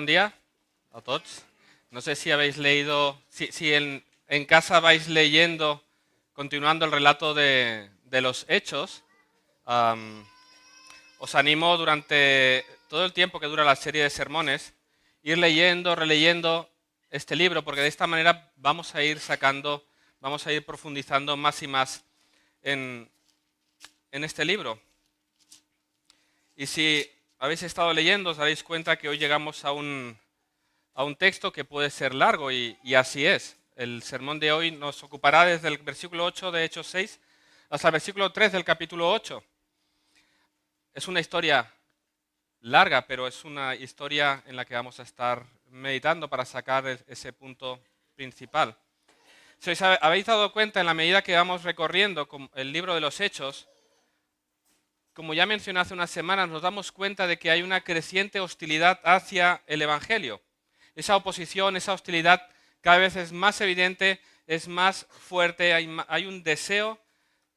Bon día a todos. No sé si habéis leído, si en casa vais leyendo, continuando el relato de los Hechos. Os animo durante todo el tiempo que dura la serie de sermones, ir leyendo, releyendo este libro, porque de esta manera vamos a ir profundizando más y más en este libro. Y si habéis estado leyendo, os daréis cuenta que hoy llegamos a un texto que puede ser largo y así es. El sermón de hoy nos ocupará desde el versículo 8 de Hechos 6 hasta el versículo 3 del capítulo 8. Es una historia larga, pero es una historia en la que vamos a estar meditando para sacar ese punto principal. Si os habéis dado cuenta, en la medida que vamos recorriendo el libro de los Hechos, como ya mencioné hace unas semanas, nos damos cuenta de que hay una creciente hostilidad hacia el Evangelio. Esa oposición, esa hostilidad cada vez es más evidente, es más fuerte, hay un deseo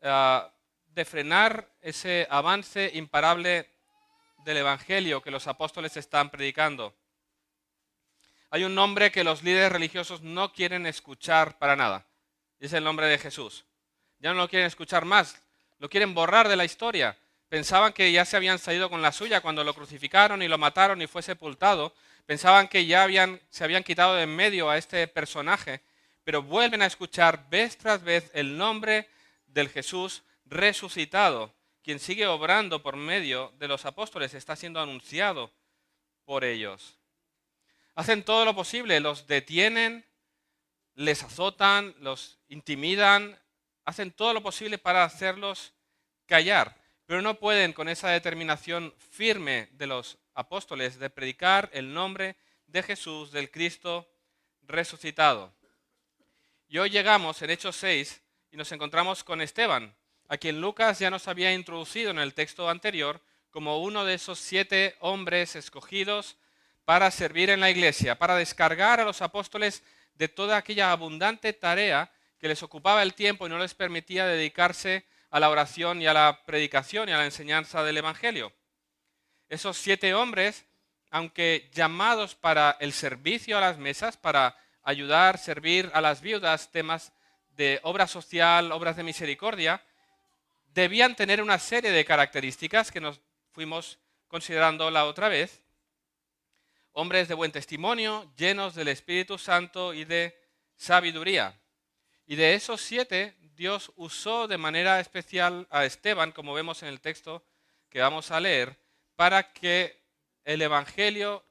de frenar ese avance imparable del Evangelio que los apóstoles están predicando. Hay un nombre que los líderes religiosos no quieren escuchar para nada, y es el nombre de Jesús. Ya no lo quieren escuchar más, lo quieren borrar de la historia. Pensaban que ya se habían salido con la suya cuando lo crucificaron y lo mataron y fue sepultado. Pensaban que ya se habían quitado de en medio a este personaje, pero vuelven a escuchar vez tras vez el nombre del Jesús resucitado, quien sigue obrando por medio de los apóstoles, está siendo anunciado por ellos. Hacen todo lo posible, los detienen, les azotan, los intimidan, hacen todo lo posible para hacerlos callar, pero no pueden con esa determinación firme de los apóstoles de predicar el nombre de Jesús, del Cristo resucitado. Y hoy llegamos en Hechos 6 y nos encontramos con Esteban, a quien Lucas ya nos había introducido en el texto anterior como uno de esos 7 hombres escogidos para servir en la iglesia, para descargar a los apóstoles de toda aquella abundante tarea que les ocupaba el tiempo y no les permitía dedicarse a la oración y a la predicación y a la enseñanza del Evangelio. Esos 7 hombres, aunque llamados para el servicio a las mesas, para ayudar, servir a las viudas, temas de obra social, obras de misericordia, debían tener una serie de características que nos fuimos considerando la otra vez. Hombres de buen testimonio, llenos del Espíritu Santo y de sabiduría. Y de esos 7, Dios usó de manera especial a Esteban, como vemos en el texto que vamos a leer, para que el Evangelio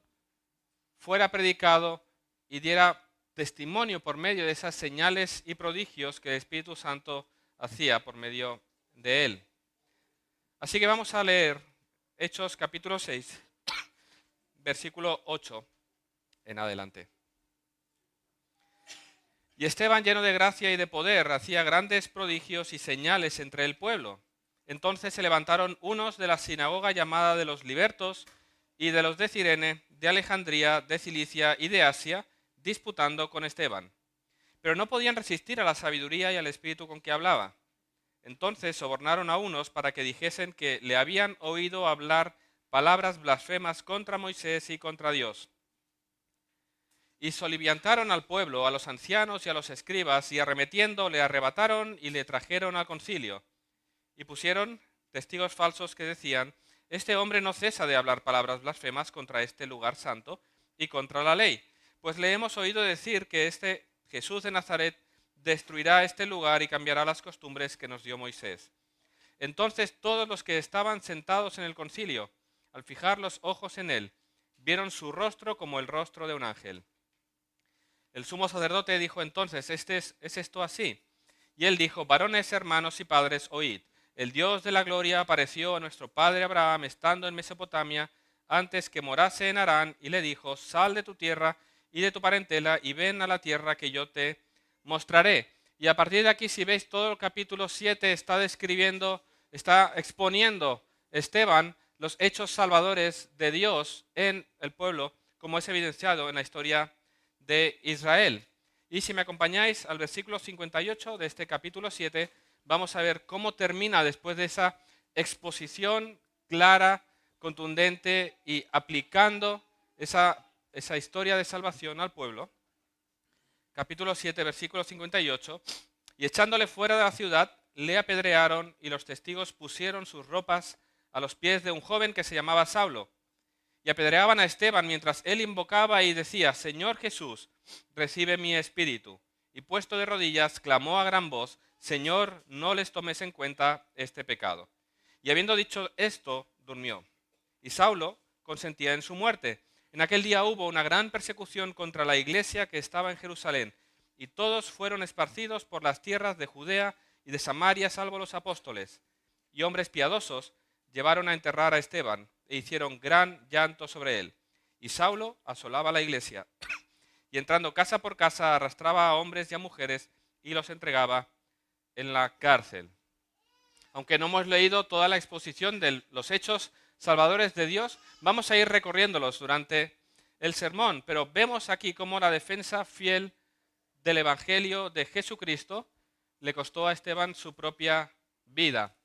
fuera predicado y diera testimonio por medio de esas señales y prodigios que el Espíritu Santo hacía por medio de él. Así que vamos a leer Hechos capítulo 6, versículo 8 en adelante. Y Esteban, lleno de gracia y de poder, hacía grandes prodigios y señales entre el pueblo. Entonces se levantaron unos de la sinagoga llamada de los Libertos y de los de Cirene, de Alejandría, de Cilicia y de Asia, disputando con Esteban. Pero no podían resistir a la sabiduría y al espíritu con que hablaba. Entonces sobornaron a unos para que dijesen que le habían oído hablar palabras blasfemas contra Moisés y contra Dios. Y soliviantaron al pueblo, a los ancianos y a los escribas, y arremetiendo le arrebataron y le trajeron al concilio. Y pusieron testigos falsos que decían: este hombre no cesa de hablar palabras blasfemas contra este lugar santo y contra la ley, pues le hemos oído decir que este Jesús de Nazaret destruirá este lugar y cambiará las costumbres que nos dio Moisés. Entonces todos los que estaban sentados en el concilio, al fijar los ojos en él, vieron su rostro como el rostro de un ángel. El sumo sacerdote dijo entonces: ¿Es esto así? Y él dijo: varones, hermanos y padres, oíd. El Dios de la gloria apareció a nuestro padre Abraham estando en Mesopotamia, antes que morase en Harán, y le dijo: sal de tu tierra y de tu parentela y ven a la tierra que yo te mostraré. Y a partir de aquí, si veis, todo el capítulo 7 está exponiendo Esteban los hechos salvadores de Dios en el pueblo, como es evidenciado en la historia de Israel. Y si me acompañáis al versículo 58 de este capítulo 7, vamos a ver cómo termina después de esa exposición clara, contundente y aplicando esa esa historia de salvación al pueblo, capítulo 7, versículo 58, y echándole fuera de la ciudad, le apedrearon y los testigos pusieron sus ropas a los pies de un joven que se llamaba Saulo. Y apedreaban a Esteban mientras él invocaba y decía: Señor Jesús, recibe mi espíritu. Y puesto de rodillas, clamó a gran voz: Señor, no les tomes en cuenta este pecado. Y habiendo dicho esto, durmió. Y Saulo consentía en su muerte. En aquel día hubo una gran persecución contra la iglesia que estaba en Jerusalén, y todos fueron esparcidos por las tierras de Judea y de Samaria, salvo los apóstoles. Y hombres piadosos llevaron a enterrar a Esteban, e hicieron gran llanto sobre él. Y Saulo asolaba la iglesia, y entrando casa por casa arrastraba a hombres y a mujeres y los entregaba en la cárcel. Aunque no hemos leído toda la exposición de los hechos salvadores de Dios, vamos a ir recorriéndolos durante el sermón, pero vemos aquí cómo la defensa fiel del Evangelio de Jesucristo le costó a Esteban su propia vida,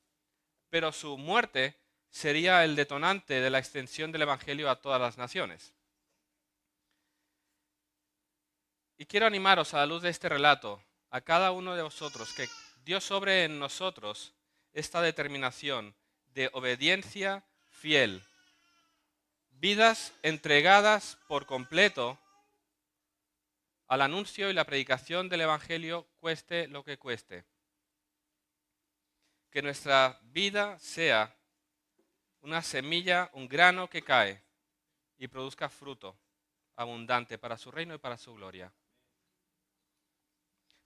pero su muerte sería el detonante de la extensión del Evangelio a todas las naciones. Y quiero animaros a la luz de este relato, a cada uno de vosotros, que Dios obre en nosotros esta determinación de obediencia fiel, vidas entregadas por completo al anuncio y la predicación del Evangelio, cueste lo que cueste. Que nuestra vida sea una semilla, un grano que cae y produzca fruto abundante para su reino y para su gloria.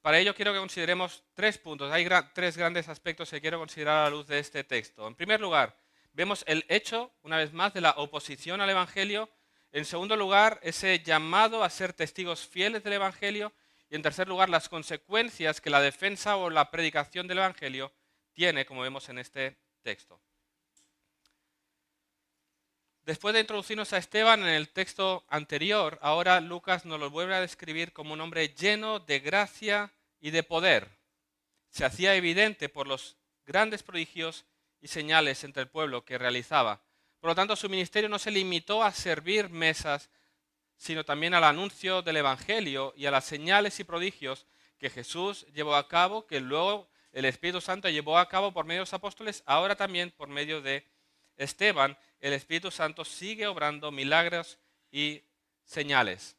Para ello quiero que consideremos 3 puntos. Hay 3 grandes aspectos que quiero considerar a la luz de este texto. En primer lugar, vemos el hecho, una vez más, de la oposición al Evangelio. En segundo lugar, ese llamado a ser testigos fieles del Evangelio. Y en tercer lugar, las consecuencias que la defensa o la predicación del Evangelio tiene, como vemos en este texto. Después de introducirnos a Esteban en el texto anterior, ahora Lucas nos lo vuelve a describir como un hombre lleno de gracia y de poder. Se hacía evidente por los grandes prodigios y señales entre el pueblo que realizaba. Por lo tanto, su ministerio no se limitó a servir mesas, sino también al anuncio del Evangelio y a las señales y prodigios que Jesús llevó a cabo, que luego el Espíritu Santo llevó a cabo por medio de los apóstoles, ahora también por medio de Esteban. El Espíritu Santo sigue obrando milagros y señales.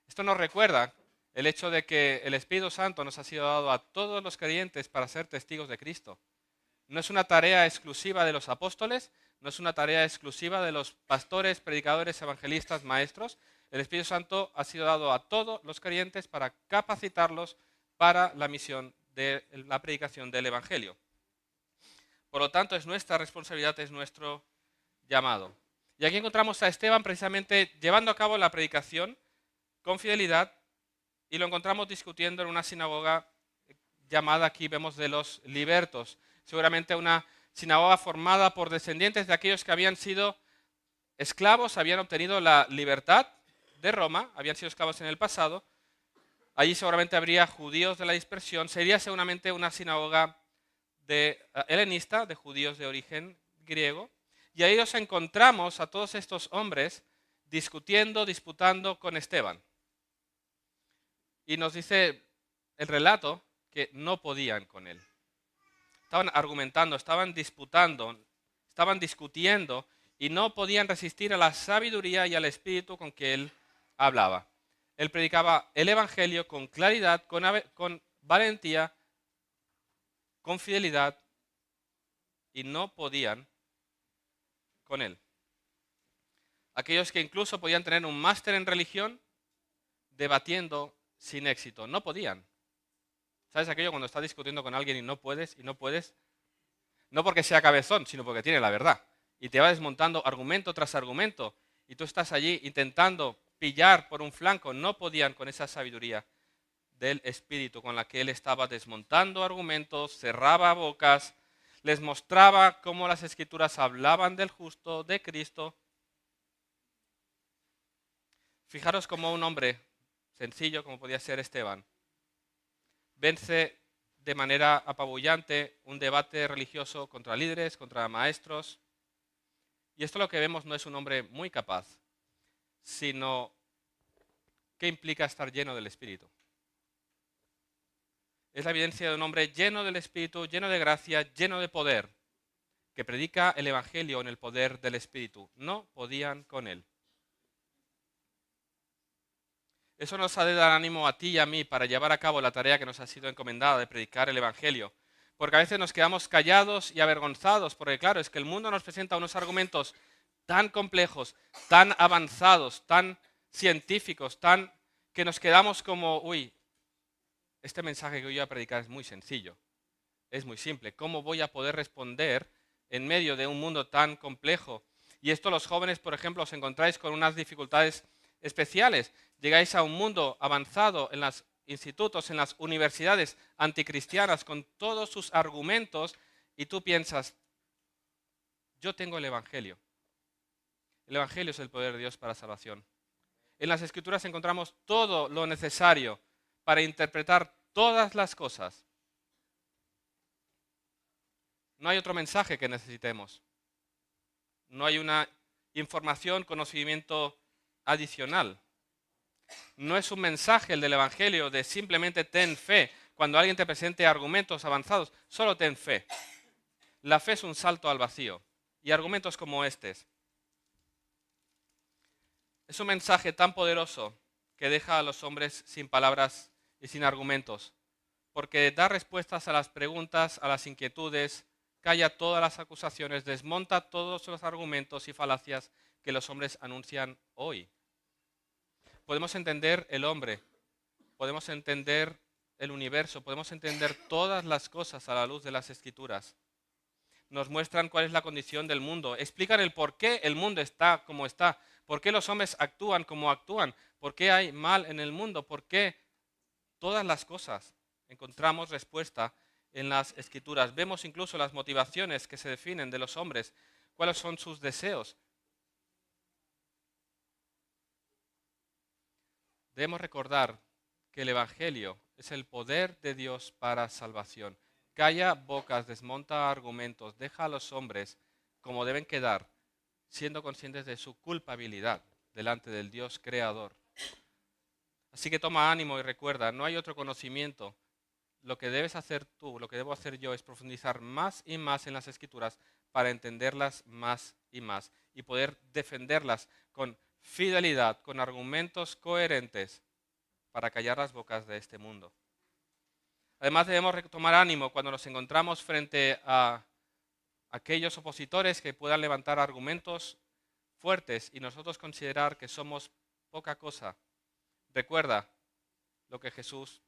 Esto nos recuerda el hecho de que el Espíritu Santo nos ha sido dado a todos los creyentes para ser testigos de Cristo. No es una tarea exclusiva de los apóstoles, no es una tarea exclusiva de los pastores, predicadores, evangelistas, maestros. El Espíritu Santo ha sido dado a todos los creyentes para capacitarlos para la misión de la predicación del Evangelio. Por lo tanto, es nuestra responsabilidad, es nuestro llamado. Y aquí encontramos a Esteban precisamente llevando a cabo la predicación con fidelidad, y lo encontramos discutiendo en una sinagoga llamada, aquí vemos, de los libertos. Seguramente una sinagoga formada por descendientes de aquellos que habían sido esclavos, habían obtenido la libertad de Roma, habían sido esclavos en el pasado. Allí seguramente habría judíos de la dispersión. Sería seguramente una sinagoga helenista, de judíos de origen griego. Y ahí nos encontramos a todos estos hombres discutiendo, disputando con Esteban. Y nos dice el relato que no podían con él. Estaban argumentando, estaban disputando, estaban discutiendo y no podían resistir a la sabiduría y al espíritu con que él hablaba. Él predicaba el Evangelio con claridad, con valentía, con fidelidad, y no podían con él. Aquellos que incluso podían tener un máster en religión, debatiendo sin éxito, no podían. ¿Sabes aquello cuando estás discutiendo con alguien y no puedes? No porque sea cabezón, sino porque tiene la verdad. Y te va desmontando argumento tras argumento, y tú estás allí intentando pillar por un flanco. No podían con esa sabiduría del Espíritu con la que él estaba desmontando argumentos, cerraba bocas, les mostraba cómo las Escrituras hablaban del justo, de Cristo. Fijaros cómo un hombre sencillo, como podía ser Esteban, vence de manera apabullante un debate religioso contra líderes, contra maestros. Y esto lo que vemos no es un hombre muy capaz, sino ¿Qué implica estar lleno del Espíritu? Es la evidencia de un hombre lleno del Espíritu, lleno de gracia, lleno de poder, que predica el Evangelio en el poder del Espíritu. No podían con él. Eso nos ha de dar ánimo a ti y a mí para llevar a cabo la tarea que nos ha sido encomendada de predicar el Evangelio. Porque a veces nos quedamos callados y avergonzados, porque claro, es que el mundo nos presenta unos argumentos tan complejos, tan avanzados, tan científicos, que nos quedamos como, uy, este mensaje que voy a predicar es muy sencillo, es muy simple. ¿Cómo voy a poder responder en medio de un mundo tan complejo? Y esto los jóvenes, por ejemplo, os encontráis con unas dificultades especiales. Llegáis a un mundo avanzado en los institutos, en las universidades anticristianas, con todos sus argumentos, y tú piensas, yo tengo el Evangelio. El Evangelio es el poder de Dios para salvación. En las Escrituras encontramos todo lo necesario para interpretar todas las cosas. No hay otro mensaje que necesitemos. No hay una información, conocimiento adicional. No es un mensaje el del Evangelio de simplemente ten fe. Cuando alguien te presente argumentos avanzados, solo ten fe. La fe es un salto al vacío. Y argumentos como estos. Es un mensaje tan poderoso que deja a los hombres sin palabras y sin argumentos. Porque da respuestas a las preguntas, a las inquietudes, calla todas las acusaciones, desmonta todos los argumentos y falacias que los hombres anuncian hoy. Podemos entender el hombre, podemos entender el universo, podemos entender todas las cosas a la luz de las Escrituras. Nos muestran cuál es la condición del mundo, explican el por qué el mundo está como está, por qué los hombres actúan como actúan, por qué hay mal en el mundo, por qué todas las cosas. Encontramos respuesta en las Escrituras. Vemos incluso las motivaciones que se definen de los hombres, cuáles son sus deseos. Debemos recordar que el Evangelio es el poder de Dios para salvación. Calla bocas, desmonta argumentos, deja a los hombres como deben quedar, siendo conscientes de su culpabilidad delante del Dios creador. Así que toma ánimo y recuerda, no hay otro conocimiento. Lo que debes hacer tú, lo que debo hacer yo es profundizar más y más en las Escrituras para entenderlas más y poder defenderlas con fidelidad, con argumentos coherentes para callar las bocas de este mundo. Además debemos tomar ánimo cuando nos encontramos frente a aquellos opositores que puedan levantar argumentos fuertes y nosotros considerar que somos poca cosa. Recuerda lo que Jesús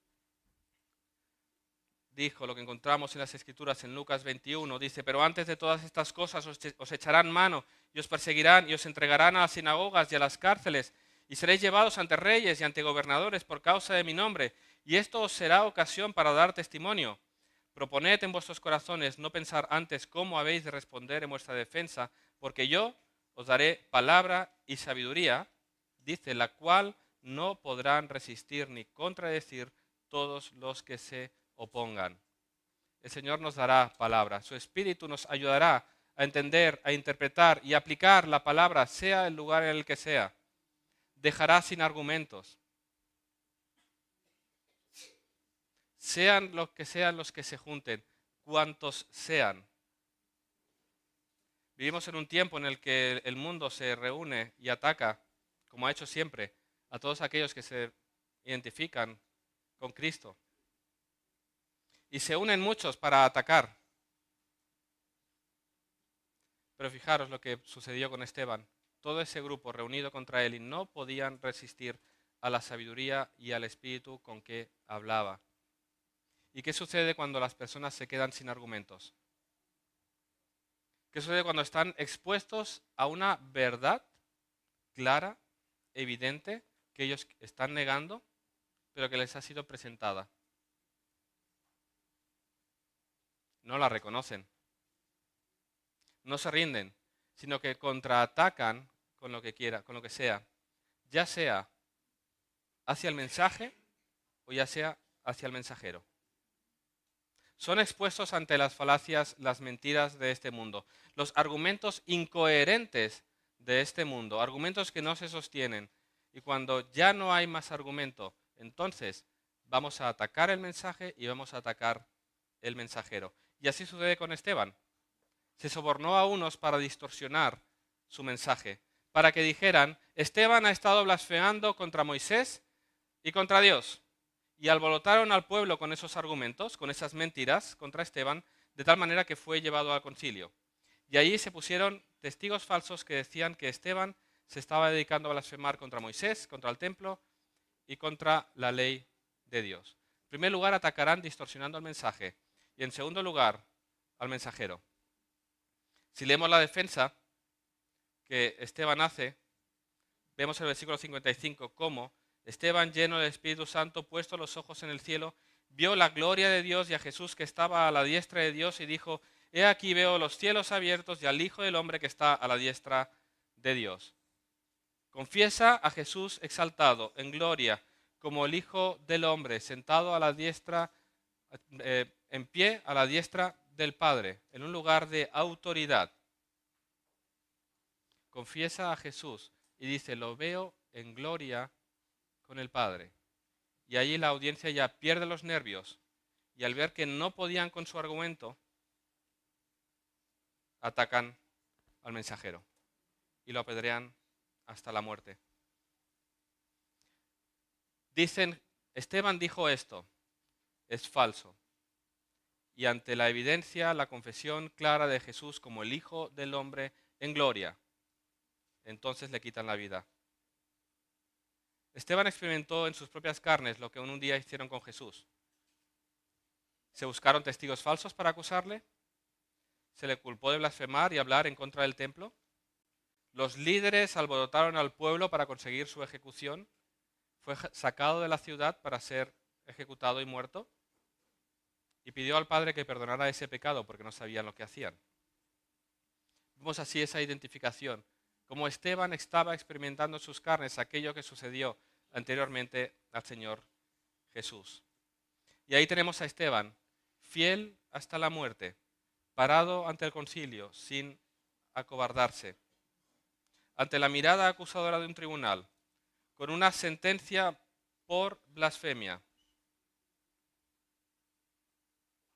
dijo, lo que encontramos en las Escrituras en Lucas 21, dice, pero antes de todas estas cosas os echarán mano y os perseguirán y os entregarán a las sinagogas y a las cárceles y seréis llevados ante reyes y ante gobernadores por causa de mi nombre y esto os será ocasión para dar testimonio. Proponed en vuestros corazones no pensar antes cómo habéis de responder en vuestra defensa, porque yo os daré palabra y sabiduría, dice, la cual no podrán resistir ni contradecir todos los que se opongan. El Señor nos dará palabra. Su Espíritu nos ayudará a entender, a interpretar y aplicar la palabra, sea el lugar en el que sea. Dejará sin argumentos. Sean los que se junten, cuantos sean. Vivimos en un tiempo en el que el mundo se reúne y ataca, como ha hecho siempre, a todos aquellos que se identifican con Cristo. Y se unen muchos para atacar. Pero fijaros lo que sucedió con Esteban. Todo ese grupo reunido contra él y no podían resistir a la sabiduría y al espíritu con que hablaba. ¿Y qué sucede cuando las personas se quedan sin argumentos? ¿Qué sucede cuando están expuestos a una verdad clara, evidente, que ellos están negando, pero que les ha sido presentada? No la reconocen. No se rinden, sino que contraatacan con lo que quiera, con lo que sea, ya sea hacia el mensaje o ya sea hacia el mensajero. Son expuestos ante las falacias, las mentiras de este mundo, los argumentos incoherentes de este mundo, argumentos que no se sostienen. Y cuando ya no hay más argumento, entonces vamos a atacar el mensaje y vamos a atacar el mensajero. Y así sucede con Esteban. Se sobornó a unos para distorsionar su mensaje, para que dijeran, Esteban ha estado blasfemando contra Moisés y contra Dios. Y alborotaron al pueblo con esos argumentos, con esas mentiras contra Esteban, de tal manera que fue llevado al concilio. Y allí se pusieron testigos falsos que decían que Esteban se estaba dedicando a blasfemar contra Moisés, contra el templo y contra la ley de Dios. En primer lugar, atacarán distorsionando el mensaje. Y en segundo lugar, al mensajero. Si leemos la defensa que Esteban hace, vemos en el versículo 55 cómo Esteban, lleno del Espíritu Santo, puesto los ojos en el cielo, vio la gloria de Dios y a Jesús que estaba a la diestra de Dios y dijo, he aquí veo los cielos abiertos y al Hijo del Hombre que está a la diestra de Dios. Confiesa a Jesús exaltado en gloria como el Hijo del Hombre, sentado a la diestra, en pie a la diestra del Padre, en un lugar de autoridad. Confiesa a Jesús y dice, lo veo en gloria con el Padre. Y allí la audiencia ya pierde los nervios y al ver que no podían con su argumento, atacan al mensajero y lo apedrean hasta la muerte. Dicen, Esteban dijo esto, es falso. Y ante la evidencia, la confesión clara de Jesús como el Hijo del Hombre en gloria, entonces le quitan la vida. Esteban experimentó en sus propias carnes lo que un día hicieron con Jesús. Se buscaron testigos falsos para acusarle, se le culpó de blasfemar y hablar en contra del templo. Los líderes alborotaron al pueblo para conseguir su ejecución. Fue sacado de la ciudad para ser ejecutado y muerto. Y pidió al Padre que perdonara ese pecado porque no sabían lo que hacían. Vemos así esa identificación. Como Esteban estaba experimentando en sus carnes aquello que sucedió anteriormente al Señor Jesús. Y ahí tenemos a Esteban, fiel hasta la muerte, parado ante el concilio, sin acobardarse, ante la mirada acusadora de un tribunal, con una sentencia por blasfemia.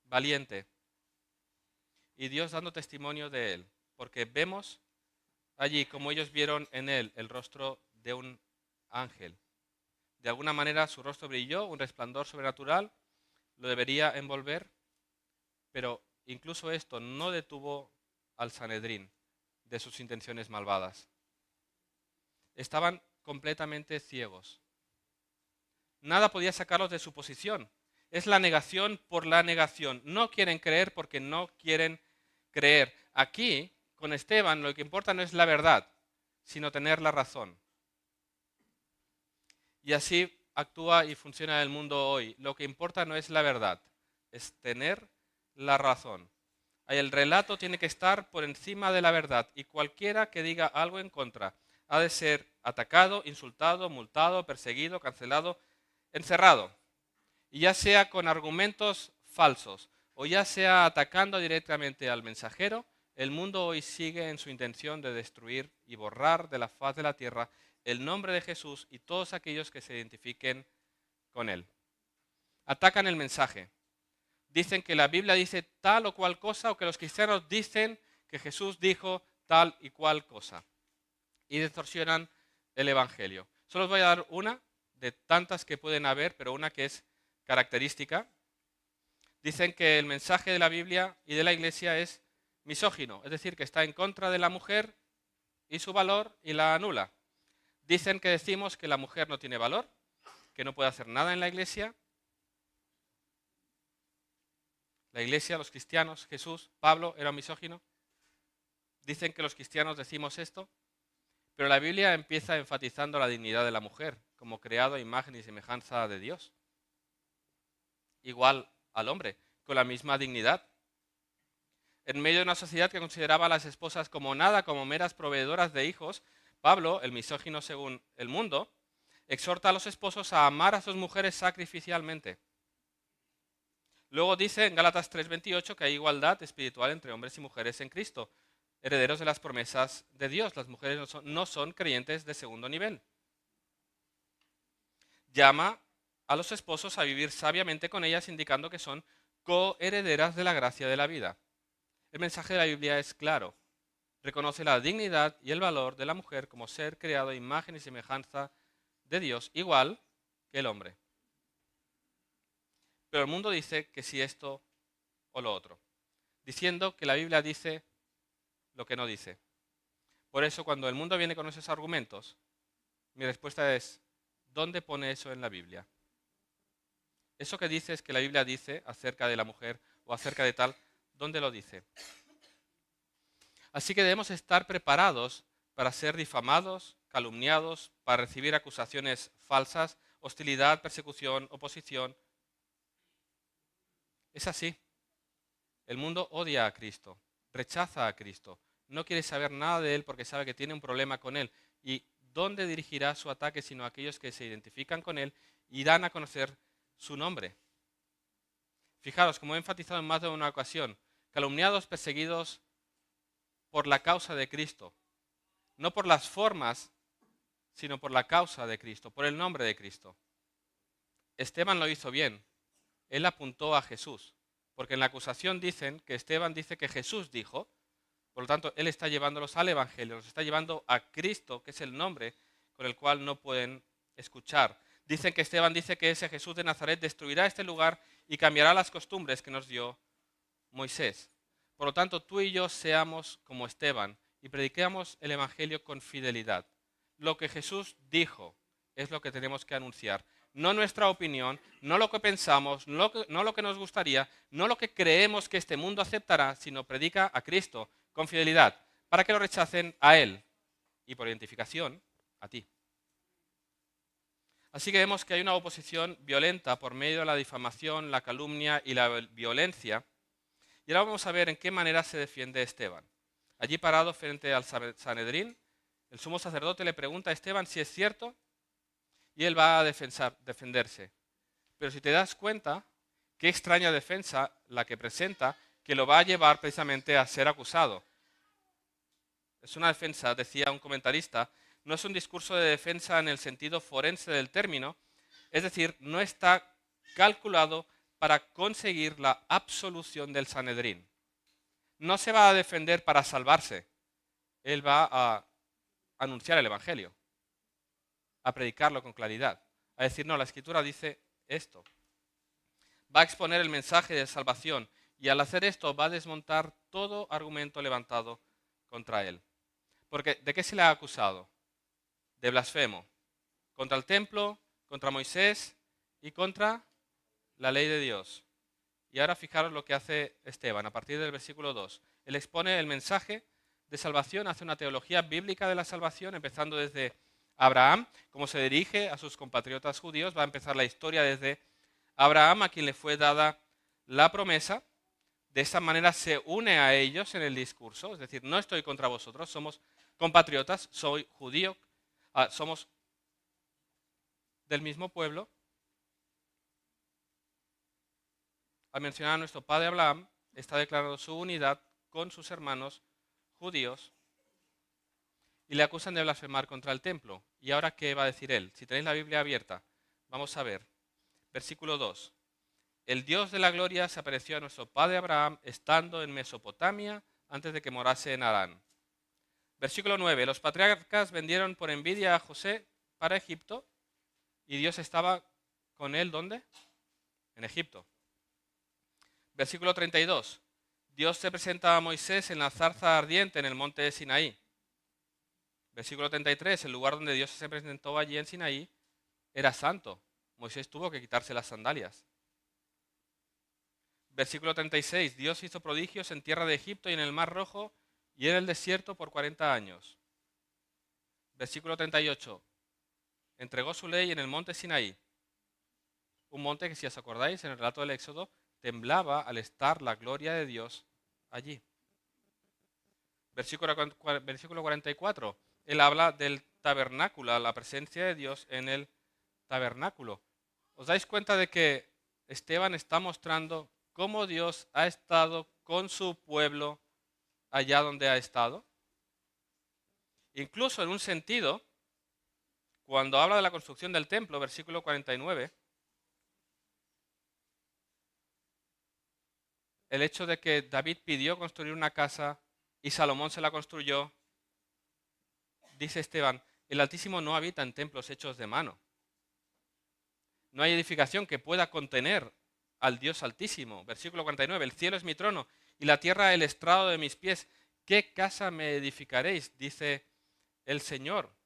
Valiente. Y Dios dando testimonio de él, porque vemos allí como ellos vieron en él el rostro de un ángel. De alguna manera su rostro brilló, un resplandor sobrenatural, lo debería envolver, pero incluso esto no detuvo al Sanedrín de sus intenciones malvadas. Estaban completamente ciegos. Nada podía sacarlos de su posición. Es la negación por la negación. No quieren creer porque no quieren creer. Aquí, con Esteban, lo que importa no es la verdad, sino tener la razón. Y así actúa y funciona el mundo hoy. Lo que importa no es la verdad, es tener la razón. El relato tiene que estar por encima de la verdad y cualquiera que diga algo en contra ha de ser atacado, insultado, multado, perseguido, cancelado, encerrado. Y ya sea con argumentos falsos o ya sea atacando directamente al mensajero, el mundo hoy sigue en su intención de destruir y borrar de la faz de la tierra el nombre de Jesús y todos aquellos que se identifiquen con él. Atacan el mensaje. Dicen que la Biblia dice tal o cual cosa o que los cristianos dicen que Jesús dijo tal y cual cosa. Y distorsionan el Evangelio. Solo os voy a dar una de tantas que pueden haber, pero una que es característica. Dicen que el mensaje de la Biblia y de la Iglesia es misógino, es decir, que está en contra de la mujer y su valor y la anula. Dicen que decimos que la mujer no tiene valor, que no puede hacer nada en la Iglesia. La Iglesia, los cristianos, Jesús, Pablo era misógino. Dicen que los cristianos decimos esto, pero la Biblia empieza enfatizando la dignidad de la mujer como creado a imagen y semejanza de Dios. Igual al hombre, con la misma dignidad. En medio de una sociedad que consideraba a las esposas como nada, como meras proveedoras de hijos, Pablo, el misógino según el mundo, exhorta a los esposos a amar a sus mujeres sacrificialmente. Luego dice en Gálatas 3:28 que hay igualdad espiritual entre hombres y mujeres en Cristo, herederos de las promesas de Dios. Las mujeres no son creyentes de segundo nivel. llama a los esposos a vivir sabiamente con ellas, indicando que son coherederas de la gracia de la vida. El mensaje de la Biblia es claro. Reconoce la dignidad y el valor de la mujer como ser creado a imagen y semejanza de Dios, igual que el hombre. Pero el mundo dice que si esto o lo otro, diciendo que la Biblia dice lo que no dice. Por eso, cuando el mundo viene con esos argumentos, mi respuesta es, ¿dónde pone eso en la Biblia? Eso que dices que la Biblia dice acerca de la mujer o acerca de tal, ¿dónde lo dice? Así que debemos estar preparados para ser difamados, calumniados, para recibir acusaciones falsas, hostilidad, persecución, oposición. Es así. El mundo odia a Cristo, rechaza a Cristo, no quiere saber nada de Él porque sabe que tiene un problema con Él. ¿Y dónde dirigirá su ataque sino a aquellos que se identifican con Él y dan a conocer su nombre? Fijaros, como he enfatizado en más de una ocasión, calumniados, perseguidos por la causa de Cristo, no por las formas, sino por la causa de Cristo, por el nombre de Cristo. Esteban lo hizo bien, él apuntó a Jesús, porque en la acusación dicen que Esteban dice que Jesús dijo, por lo tanto, él está llevándolos al Evangelio, los está llevando a Cristo, que es el nombre con el cual no pueden escuchar. Dicen que Esteban dice que ese Jesús de Nazaret destruirá este lugar y cambiará las costumbres que nos dio Moisés. Por lo tanto, tú y yo seamos como Esteban y prediquemos el Evangelio con fidelidad. Lo que Jesús dijo es lo que tenemos que anunciar. No nuestra opinión, no lo que pensamos, no lo que nos gustaría, no lo que creemos que este mundo aceptará, sino predica a Cristo con fidelidad, para que lo rechacen a Él y por identificación a ti. Así que vemos que hay una oposición violenta por medio de la difamación, la calumnia y la violencia. Y ahora vamos a ver en qué manera se defiende Esteban. Allí parado frente al Sanedrín, el sumo sacerdote le pregunta a Esteban si es cierto y él va a defenderse. Pero si te das cuenta, qué extraña defensa la que presenta, que lo va a llevar precisamente a ser acusado. Es una defensa, decía un comentarista, no es un discurso de defensa en el sentido forense del término, es decir, no está calculado para conseguir la absolución del Sanedrín. No se va a defender para salvarse, él va a anunciar el Evangelio, a predicarlo con claridad, a decir, no, la Escritura dice esto. Va a exponer el mensaje de salvación y al hacer esto va a desmontar todo argumento levantado contra él. Porque ¿de qué se le ha acusado? De blasfemo. Contra el templo, contra Moisés y contra la ley de Dios. Y ahora fijaros lo que hace Esteban a partir del versículo 2. Él expone el mensaje de salvación, hace una teología bíblica de la salvación, empezando desde Abraham, cómo se dirige a sus compatriotas judíos. Va a empezar la historia desde Abraham, a quien le fue dada la promesa. De esa manera se une a ellos en el discurso, es decir, no estoy contra vosotros, somos compatriotas, soy judío, somos del mismo pueblo. Al mencionar a nuestro padre Abraham, está declarando su unidad con sus hermanos judíos y le acusan de blasfemar contra el templo. ¿Y ahora qué va a decir él? Si tenéis la Biblia abierta, vamos a ver. Versículo 2. El Dios de la gloria se apareció a nuestro padre Abraham estando en Mesopotamia antes de que morase en Harán. Versículo 9. Los patriarcas vendieron por envidia a José para Egipto y Dios estaba con él, ¿dónde? En Egipto. Versículo 32. Dios se presenta a Moisés en la zarza ardiente en el monte de Sinaí. Versículo 33. El lugar donde Dios se presentó allí en Sinaí era santo. Moisés tuvo que quitarse las sandalias. Versículo 36. Dios hizo prodigios en tierra de Egipto y en el Mar Rojo y en el desierto por 40 años. Versículo 38. Entregó su ley en el monte Sinaí. Un monte que, si os acordáis, en el relato del Éxodo, temblaba al estar la gloria de Dios allí. Versículo 44. Él habla del tabernáculo, la presencia de Dios en el tabernáculo. ¿Os dais cuenta de que Esteban está mostrando cómo Dios ha estado con su pueblo allá donde ha estado? Incluso en un sentido, cuando habla de la construcción del templo, versículo 49, el hecho de que David pidió construir una casa y Salomón se la construyó, dice Esteban, el Altísimo no habita en templos hechos de mano. No hay edificación que pueda contener al Dios Altísimo. Versículo 49, el cielo es mi trono y la tierra el estrado de mis pies. ¿Qué casa me edificaréis? Dice el Señor.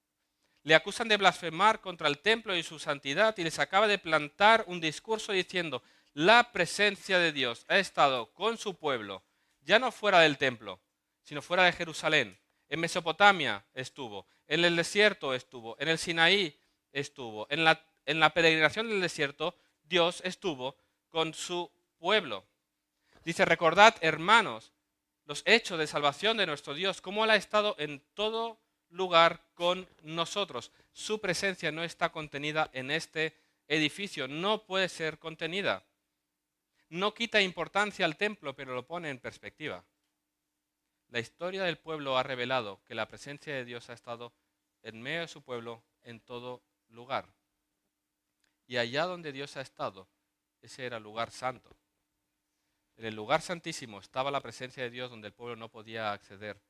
Le acusan de blasfemar contra el templo y su santidad y les acaba de plantar un discurso diciendo, la presencia de Dios ha estado con su pueblo, ya no fuera del templo, sino fuera de Jerusalén. En Mesopotamia estuvo, en el desierto estuvo, en el Sinaí estuvo, en la peregrinación del desierto Dios estuvo con su pueblo. Dice, recordad, hermanos, los hechos de salvación de nuestro Dios, cómo Él ha estado en todo lugar con nosotros. Su presencia no está contenida en este edificio, no puede ser contenida. No quita importancia al templo, pero lo pone en perspectiva. La historia del pueblo ha revelado que la presencia de Dios ha estado en medio de su pueblo en todo lugar. Y allá donde Dios ha estado, ese era el lugar santo. En el lugar santísimo estaba la presencia de Dios donde el pueblo no podía acceder.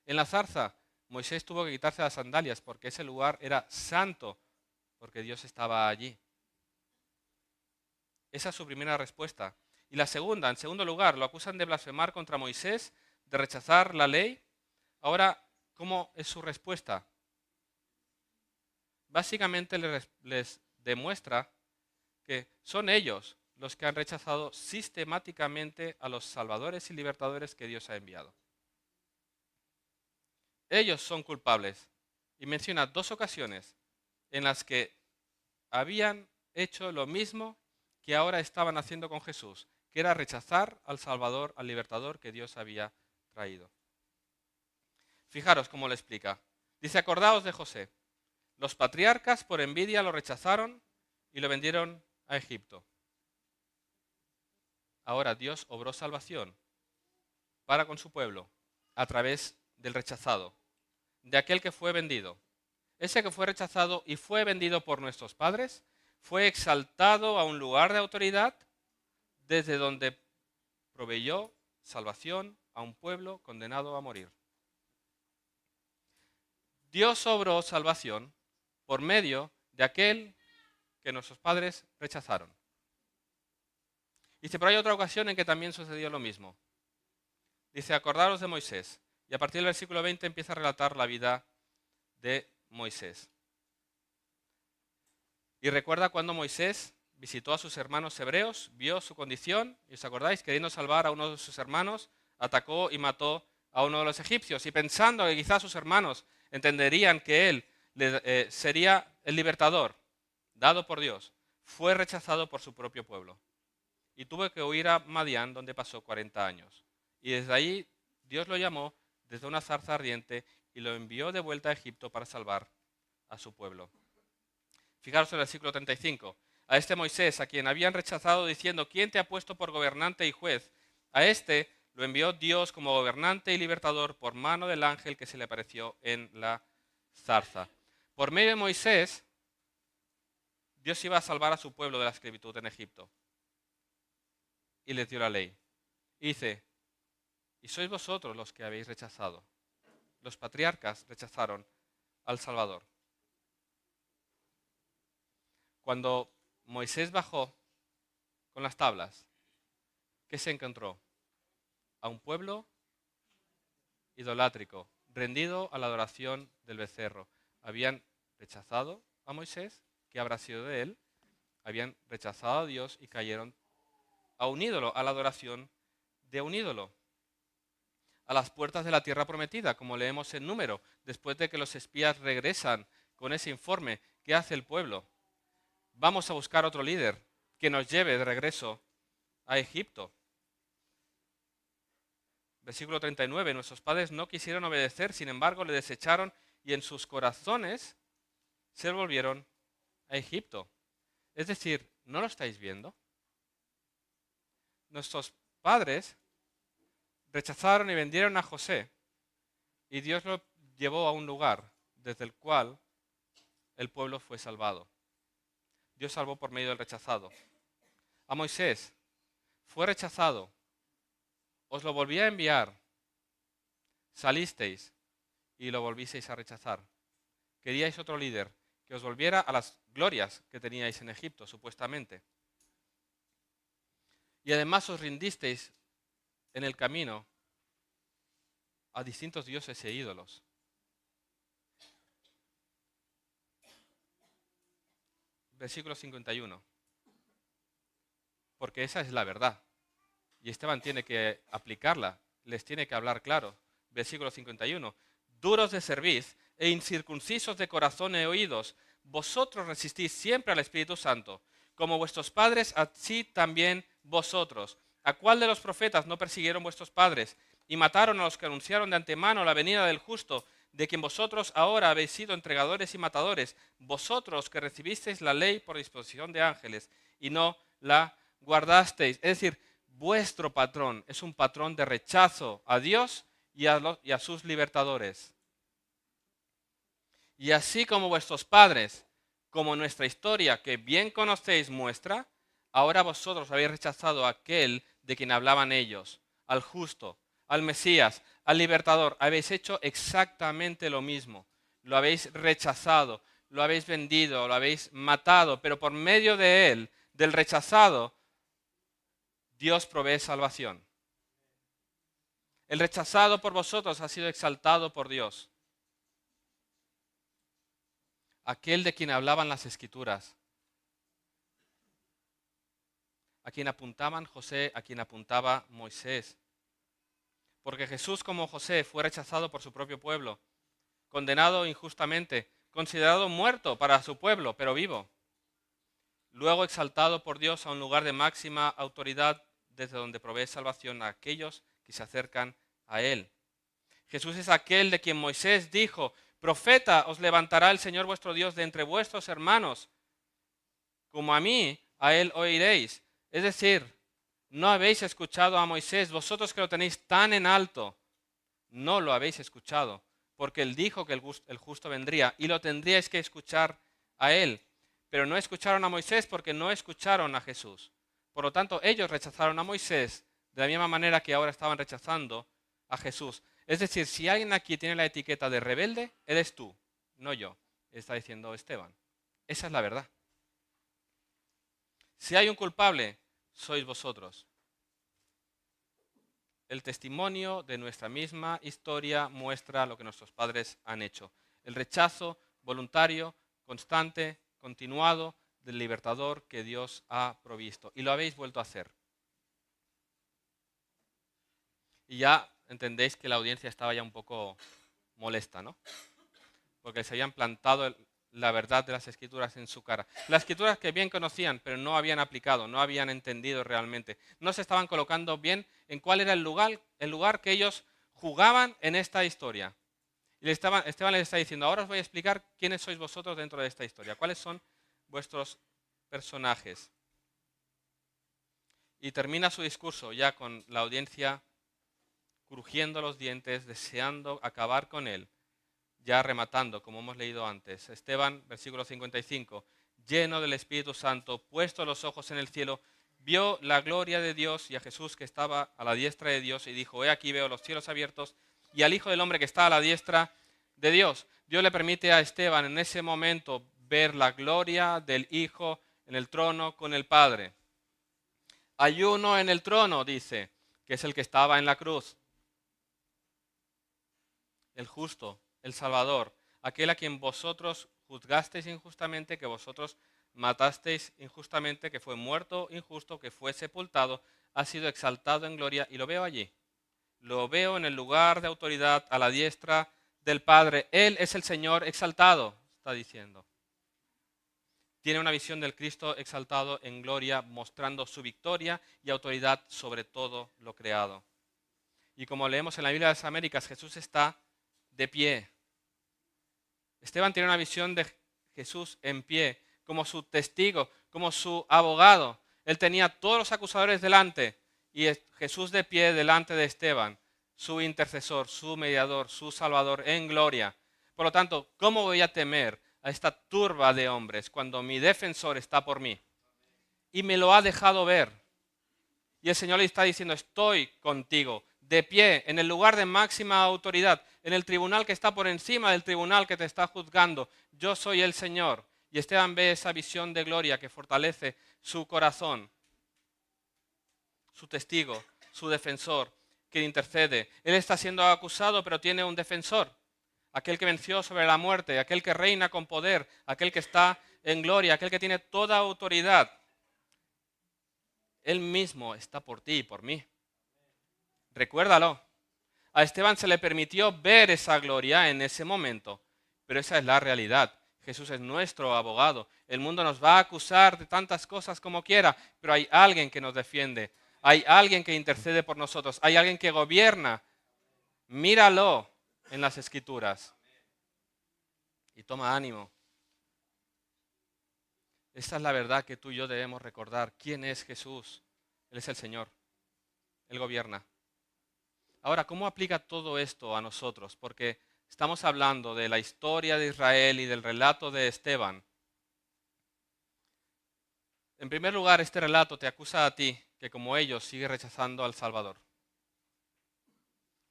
En la zarza, Moisés tuvo que quitarse las sandalias porque ese lugar era santo, porque Dios estaba allí. Esa es su primera respuesta. Y la segunda, en segundo lugar, lo acusan de blasfemar contra Moisés, de rechazar la ley. Ahora, ¿cómo es su respuesta? Básicamente les demuestra que son ellos los que han rechazado sistemáticamente a los salvadores y libertadores que Dios ha enviado. Ellos son culpables. Y menciona 2 ocasiones en las que habían hecho lo mismo que ahora estaban haciendo con Jesús, que era rechazar al Salvador, al libertador que Dios había traído. Fijaros cómo lo explica. Dice, acordaos de José. Los patriarcas por envidia lo rechazaron y lo vendieron a Egipto. Ahora Dios obró salvación para con su pueblo a través del rechazado, de aquel que fue vendido. Ese que fue rechazado y fue vendido por nuestros padres, fue exaltado a un lugar de autoridad desde donde proveyó salvación a un pueblo condenado a morir. Dios obró salvación por medio de aquel que nuestros padres rechazaron. Dice, pero hay otra ocasión en que también sucedió lo mismo. Dice, acordaros de Moisés. Y a partir del versículo 20 empieza a relatar la vida de Moisés. Y recuerda cuando Moisés visitó a sus hermanos hebreos, vio su condición, y os acordáis, queriendo salvar a uno de sus hermanos, atacó y mató a uno de los egipcios. Y pensando que quizás sus hermanos entenderían que él sería el libertador dado por Dios, fue rechazado por su propio pueblo. Y tuvo que huir a Madián, donde pasó 40 años. Y desde ahí Dios lo llamó desde una zarza ardiente y lo envió de vuelta a Egipto para salvar a su pueblo. Fijaros en el versículo 35. A este Moisés, a quien habían rechazado diciendo, ¿quién te ha puesto por gobernante y juez? A este lo envió Dios como gobernante y libertador por mano del ángel que se le apareció en la zarza. Por medio de Moisés, Dios iba a salvar a su pueblo de la esclavitud en Egipto. Y les dio la ley. Y dice, y sois vosotros los que habéis rechazado. Los patriarcas rechazaron al Salvador. Cuando Moisés bajó con las tablas, ¿qué se encontró? A un pueblo idolátrico, rendido a la adoración del becerro. Habían rechazado a Moisés, ¿qué habrá sido de él? Habían rechazado a Dios y cayeron a un ídolo, a la adoración de un ídolo. A las puertas de la tierra prometida, como leemos en Número, después de que los espías regresan con ese informe, ¿qué hace el pueblo? Vamos a buscar otro líder que nos lleve de regreso a Egipto. Versículo 39, nuestros padres no quisieron obedecer, sin embargo le desecharon y en sus corazones se volvieron a Egipto. Es decir, ¿no lo estáis viendo? Nuestros padres rechazaron y vendieron a José y Dios lo llevó a un lugar desde el cual el pueblo fue salvado. Dios salvó por medio del rechazado. A Moisés fue rechazado. Os lo volví a enviar. Salisteis y lo volvisteis a rechazar. Queríais otro líder que os volviera a las glorias que teníais en Egipto, supuestamente. Y además os rindisteis en el camino a distintos dioses e ídolos. Versículo 51. Porque esa es la verdad. Y Esteban tiene que aplicarla, les tiene que hablar claro. Versículo 51. Duros de cerviz e incircuncisos de corazón y oídos, vosotros resistís siempre al Espíritu Santo, como vuestros padres, así también vosotros. ¿A cuál de los profetas no persiguieron vuestros padres y mataron a los que anunciaron de antemano la venida del justo, de quien vosotros ahora habéis sido entregadores y matadores, vosotros que recibisteis la ley por disposición de ángeles y no la guardasteis? Es decir, vuestro patrón es un patrón de rechazo a Dios y a sus libertadores. Y así como vuestros padres, como nuestra historia que bien conocéis muestra, ahora vosotros habéis rechazado a aquel de quien hablaban ellos, al justo, al Mesías, al libertador. Habéis hecho exactamente lo mismo. Lo habéis rechazado, lo habéis vendido, lo habéis matado, pero por medio de él, del rechazado, Dios provee salvación. El rechazado por vosotros ha sido exaltado por Dios. Aquel de quien hablaban las Escrituras, a quien apuntaban José, a quien apuntaba Moisés. Porque Jesús, como José, fue rechazado por su propio pueblo, condenado injustamente, considerado muerto para su pueblo, pero vivo. Luego exaltado por Dios a un lugar de máxima autoridad, desde donde provee salvación a aquellos que se acercan a él. Jesús es aquel de quien Moisés dijo: profeta os levantará el Señor vuestro Dios de entre vuestros hermanos, como a mí, a él oiréis. Es decir, no habéis escuchado a Moisés, vosotros que lo tenéis tan en alto, no lo habéis escuchado, porque él dijo que el justo vendría y lo tendríais que escuchar a él. Pero no escucharon a Moisés porque no escucharon a Jesús. Por lo tanto, ellos rechazaron a Moisés de la misma manera que ahora estaban rechazando a Jesús. Es decir, si alguien aquí tiene la etiqueta de rebelde, eres tú, no yo, está diciendo Esteban. Esa es la verdad. Si hay un culpable, sois vosotros. El testimonio de nuestra misma historia muestra lo que nuestros padres han hecho. El rechazo voluntario, constante, continuado del libertador que Dios ha provisto. Y lo habéis vuelto a hacer. Y ya entendéis que la audiencia estaba ya un poco molesta, ¿no? Porque se habían plantado la verdad de las Escrituras en su cara. Las Escrituras que bien conocían, pero no habían aplicado, no habían entendido realmente. No se estaban colocando bien en cuál era el lugar que ellos jugaban en esta historia. Y Esteban les está diciendo: ahora os voy a explicar quiénes sois vosotros dentro de esta historia, cuáles son vuestros personajes. Y termina su discurso ya con la audiencia crujiendo los dientes, deseando acabar con él. Ya rematando, como hemos leído antes. Esteban, versículo 55, lleno del Espíritu Santo, puesto los ojos en el cielo, vio la gloria de Dios y a Jesús que estaba a la diestra de Dios y dijo: he aquí veo los cielos abiertos y al Hijo del Hombre que está a la diestra de Dios. Dios le permite a Esteban en ese momento ver la gloria del Hijo en el trono con el Padre. Hay uno en el trono, dice, que es el que estaba en la cruz. El justo, el Salvador, aquel a quien vosotros juzgasteis injustamente, que vosotros matasteis injustamente, que fue muerto injusto, que fue sepultado, ha sido exaltado en gloria, y lo veo allí. Lo veo en el lugar de autoridad a la diestra del Padre. Él es el Señor exaltado, está diciendo. Tiene una visión del Cristo exaltado en gloria, mostrando su victoria y autoridad sobre todo lo creado. Y como leemos en la Biblia de las Américas, Jesús está de pie. Esteban tiene una visión de Jesús en pie, como su testigo, como su abogado. Él tenía todos los acusadores delante y Jesús de pie delante de Esteban, su intercesor, su mediador, su salvador en gloria. Por lo tanto, ¿cómo voy a temer a esta turba de hombres cuando mi defensor está por mí y me lo ha dejado ver. Y el Señor le está diciendo, estoy contigo, de pie, en el lugar de máxima autoridad, en el tribunal que está por encima del tribunal que te está juzgando. Yo soy el Señor. Y Esteban ve esa visión de gloria que fortalece su corazón, su testigo, su defensor, que intercede. Él está siendo acusado, pero tiene un defensor. Aquel que venció sobre la muerte, aquel que reina con poder, aquel que está en gloria, aquel que tiene toda autoridad. Él mismo está por ti y por mí. Recuérdalo. A Esteban se le permitió ver esa gloria en ese momento, pero esa es la realidad. Jesús es nuestro abogado. El mundo nos va a acusar de tantas cosas como quiera, pero hay alguien que nos defiende. Hay alguien que intercede por nosotros. Hay alguien que gobierna. Míralo en las Escrituras. Y toma ánimo. Esta es la verdad que tú y yo debemos recordar. ¿Quién es Jesús? Él es el Señor. Él gobierna. Ahora, ¿cómo aplica todo esto a nosotros? Porque estamos hablando de la historia de Israel y del relato de Esteban. En primer lugar, este relato te acusa a ti que como ellos sigue rechazando al Salvador.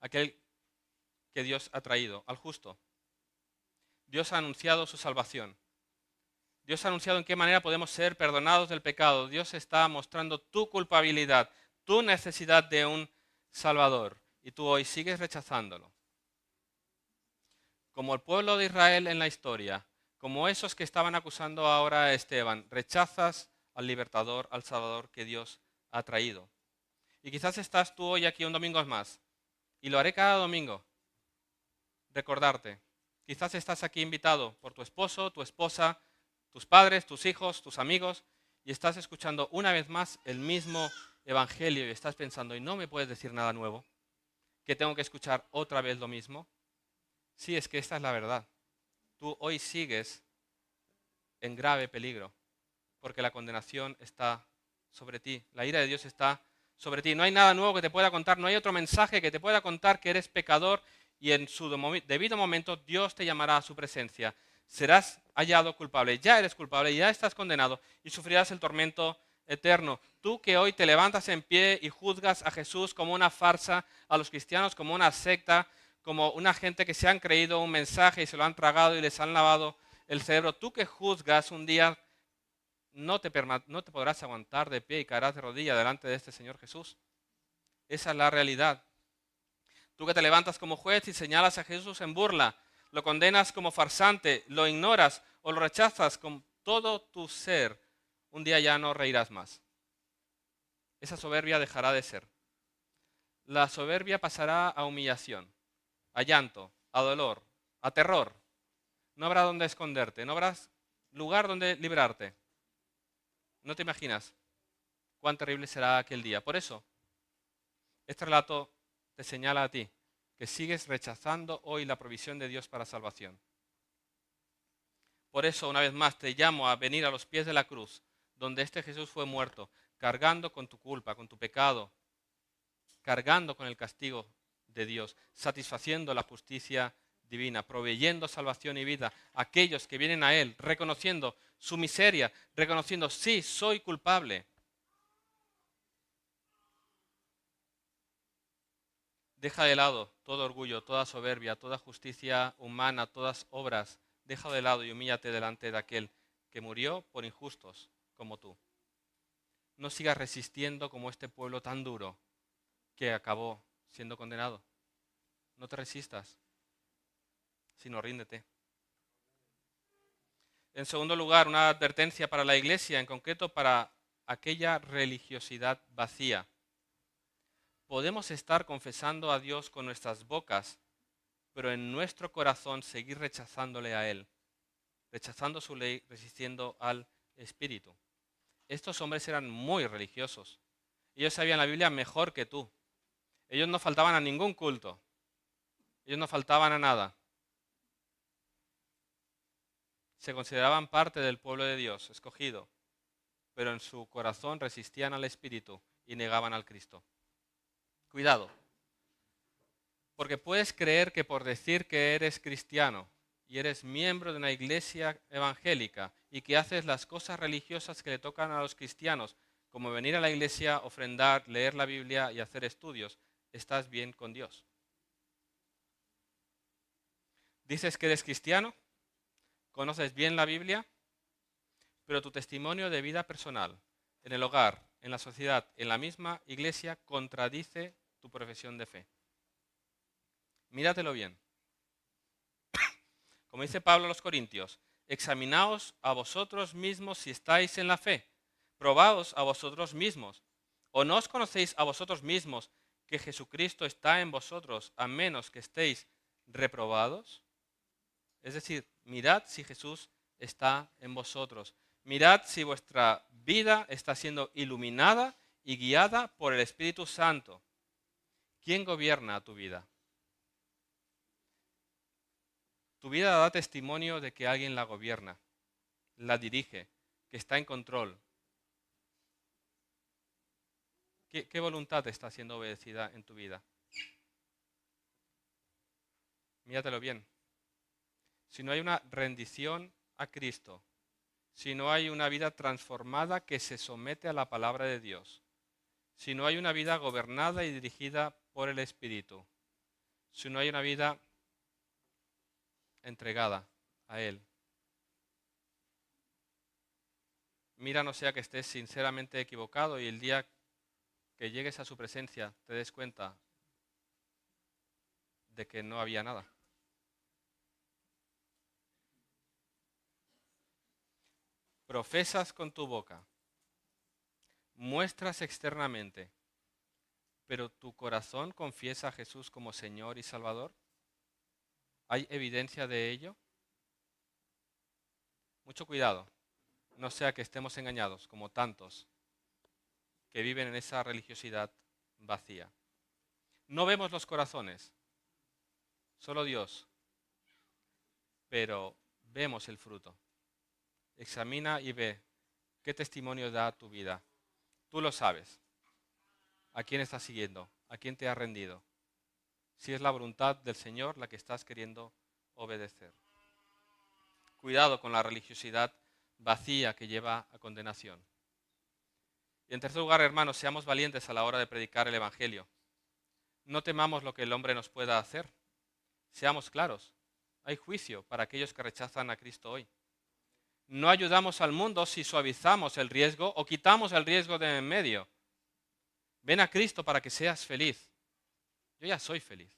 Aquel que Dios ha traído, al justo. Dios ha anunciado su salvación. Dios ha anunciado en qué manera podemos ser perdonados del pecado. Dios está mostrando tu culpabilidad, tu necesidad de un Salvador. Y tú hoy sigues rechazándolo. Como el pueblo de Israel en la historia, como esos que estaban acusando ahora a Esteban, rechazas al libertador, al Salvador que Dios ha traído. Y quizás estás tú hoy aquí un domingo más, y lo haré cada domingo, recordarte. Quizás estás aquí invitado por tu esposo, tu esposa, tus padres, tus hijos, tus amigos, y estás escuchando una vez más el mismo evangelio y estás pensando, ¿y no me puedes decir nada nuevo? ¿Que tengo que escuchar otra vez lo mismo? Sí, es que esta es la verdad. Tú hoy sigues en grave peligro, porque la condenación está sobre ti, la ira de Dios está sobre ti. No hay nada nuevo que te pueda contar, no hay otro mensaje que te pueda contar que eres pecador y en su debido momento Dios te llamará a su presencia. Serás hallado culpable, ya eres culpable, ya estás condenado y sufrirás el tormento eterno. Tú que hoy te levantas en pie y juzgas a Jesús como una farsa, a los cristianos como una secta, como una gente que se han creído un mensaje y se lo han tragado y les han lavado el cerebro. Tú que juzgas un día no te podrás aguantar de pie y caerás de rodilla delante de este Señor Jesús. Esa es la realidad. Tú que te levantas como juez y señalas a Jesús en burla, lo condenas como farsante, lo ignoras o lo rechazas con todo tu ser, un día ya no reirás más. Esa soberbia dejará de ser. La soberbia pasará a humillación, a llanto, a dolor, a terror. No habrá donde esconderte, no habrá lugar donde librarte. No te imaginas cuán terrible será aquel día. Por eso, este relato te señala a ti que sigues rechazando hoy la provisión de Dios para salvación. Por eso, una vez más, te llamo a venir a los pies de la cruz, donde este Jesús fue muerto, cargando con tu culpa, con tu pecado, cargando con el castigo de Dios, satisfaciendo la justicia divina, proveyendo salvación y vida a aquellos que vienen a Él, reconociendo su miseria, reconociendo, sí, soy culpable. Deja de lado todo orgullo, toda soberbia, toda justicia humana, todas obras. Deja de lado y humíllate delante de aquel que murió por injustos como tú. No sigas resistiendo como este pueblo tan duro que acabó siendo condenado. No te resistas, sino ríndete. En segundo lugar, una advertencia para la iglesia, en concreto para aquella religiosidad vacía. Podemos estar confesando a Dios con nuestras bocas, pero en nuestro corazón seguir rechazándole a Él, rechazando su ley, resistiendo al Espíritu. Estos hombres eran muy religiosos. Ellos sabían la Biblia mejor que tú. Ellos no faltaban a ningún culto. Ellos no faltaban a nada. Se consideraban parte del pueblo de Dios, escogido, pero en su corazón resistían al Espíritu y negaban al Cristo. Cuidado, porque puedes creer que por decir que eres cristiano y eres miembro de una iglesia evangélica y que haces las cosas religiosas que le tocan a los cristianos, como venir a la iglesia, ofrendar, leer la Biblia y hacer estudios, estás bien con Dios. Dices que eres cristiano, conoces bien la Biblia, pero tu testimonio de vida personal, en el hogar, en la sociedad, en la misma iglesia, contradice tu profesión de fe. Míratelo bien. Como dice Pablo a los Corintios, examinaos a vosotros mismos si estáis en la fe. Probaos a vosotros mismos. ¿O no os conocéis a vosotros mismos que Jesucristo está en vosotros, a menos que estéis reprobados? Es decir, mirad si Jesús está en vosotros. Mirad si vuestra vida está siendo iluminada y guiada por el Espíritu Santo. ¿Quién gobierna tu vida? Tu vida da testimonio de que alguien la gobierna, la dirige, que está en control. ¿Qué voluntad está siendo obedecida en tu vida? Míratelo bien. Si no hay una rendición a Cristo, si no hay una vida transformada que se somete a la palabra de Dios, si no hay una vida gobernada y dirigida por el Espíritu, si no hay una vida entregada a Él, mira no sea que estés sinceramente equivocado y el día que llegues a su presencia te des cuenta de que no había nada. Profesas con tu boca, muestras externamente, pero tu corazón confiesa a Jesús como Señor y Salvador. ¿Hay evidencia de ello? Mucho cuidado, no sea que estemos engañados como tantos que viven en esa religiosidad vacía. No vemos los corazones, solo Dios, pero vemos el fruto. Examina y ve qué testimonio da tu vida. Tú lo sabes. ¿A quién estás siguiendo? ¿A quién te has rendido? Si es la voluntad del Señor la que estás queriendo obedecer. Cuidado con la religiosidad vacía que lleva a condenación. Y en tercer lugar, hermanos, seamos valientes a la hora de predicar el Evangelio. No temamos lo que el hombre nos pueda hacer. Seamos claros. Hay juicio para aquellos que rechazan a Cristo hoy. No ayudamos al mundo si suavizamos el riesgo o quitamos el riesgo de en medio. Ven a Cristo para que seas feliz. Yo ya soy feliz.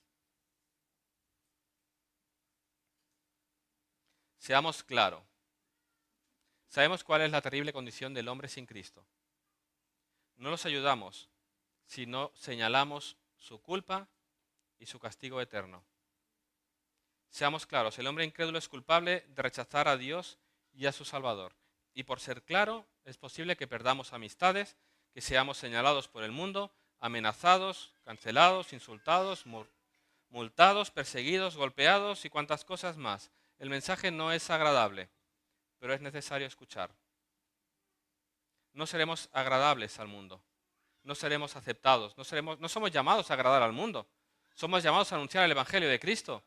Seamos claros. Sabemos cuál es la terrible condición del hombre sin Cristo. No los ayudamos si no señalamos su culpa y su castigo eterno. Seamos claros, el hombre incrédulo es culpable de rechazar a Dios y a su Salvador. Y por ser claro, es posible que perdamos amistades, que seamos señalados por el mundo, amenazados, cancelados, insultados, multados, perseguidos, golpeados y cuantas cosas más. El mensaje no es agradable, pero es necesario escuchar. No seremos agradables al mundo, no seremos aceptados, no somos llamados a agradar al mundo, somos llamados a anunciar el Evangelio de Cristo.